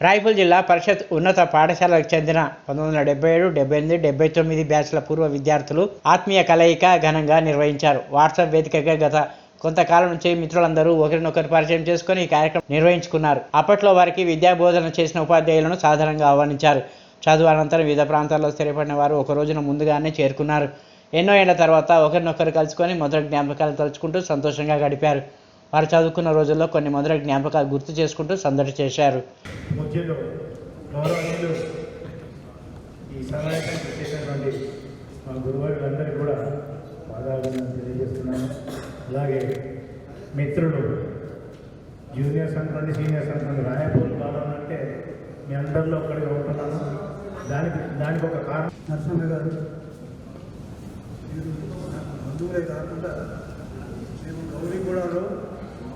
రాయపూర్ జిల్లా పరిషత్ ఉన్నత పాఠశాలకు చెందిన 1977, 78, 79 బ్యాచ్ల పూర్వ విద్యార్థులు ఆత్మీయ కలయిక ఘనంగా నిర్వహించారు. వాట్సాప్ వేదికగా గత కొంతకాలం నుంచి మిత్రులందరూ ఒకరినొకరు పరిచయం చేసుకుని ఈ కార్యక్రమం నిర్వహించుకున్నారు. అప్పట్లో వారికి విద్యా బోధన చేసిన ఉపాధ్యాయులను సాధారణంగా ఆహ్వానించారు. చదువు అనంతరం వివిధ ప్రాంతాల్లో స్థిరపడిన వారు ఒక రోజున ముందుగానే చేరుకున్నారు. ఎన్నో ఏళ్ల తర్వాత ఒకరినొకరు కలుసుకొని మొదటి జ్ఞాపకాలు తలుచుకుంటూ సంతోషంగా గడిపారు. వారు చదువుకున్న రోజుల్లో కొన్ని మొదటి జ్ఞాపకాలు గుర్తు చేసుకుంటూ సందడి చేశారు. ఈ సహాయకం చేసినటువంటి మా గురువులందరికీ కూడా పాదాభివందనం తెలియజేస్తున్నాను. అలాగే మిత్రులు జూనియర్స్ అనుకోండి, సీనియర్స్ అనుకోండి, రాయపూర్ కావాలంటే మీ అందరిలో ఒక్కడిగా ఉంటున్నాను. దానికి ఒక కారణం నరసింహ గారు బంధువులే కాకుండా మేము గౌరీగూడలో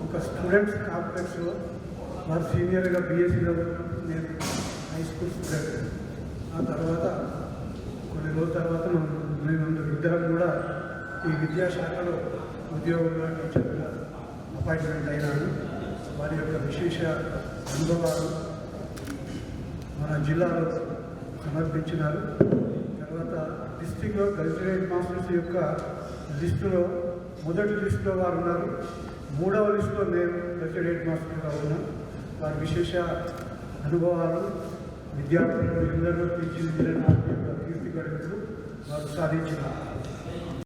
ఒక స్టూడెంట్స్ కాంప్లెక్స్లో వారు సీనియర్గా బీఎస్సీలో నేను హై స్కూల్ స్టూడెంట్. ఆ తర్వాత కొన్ని రోజుల తర్వాత మేము ఇద్దరం కూడా ఈ విద్యాశాఖలో ఉద్యోగంగా టీచర్గా అపాయింట్మెంట్ అయినాను. వారి యొక్క విశేష అనుభవాలు మన జిల్లాలో సమర్పించినారు. తర్వాత డిస్ట్రిక్ట్లో కల్చరల్ మాస్టర్స్ యొక్క లిస్టులో మొదటి లిస్టులో వారు ఉన్నారు. 3వ లిస్టులో నేను కల్చరల్ మాస్టర్గా ఉన్నాను. వారి విశేష అనుభవాలు విద్యార్థులు ఎందరో తీర్చిదిద్దిన కీర్తి గడుపుతూ వారు సాధించినారు.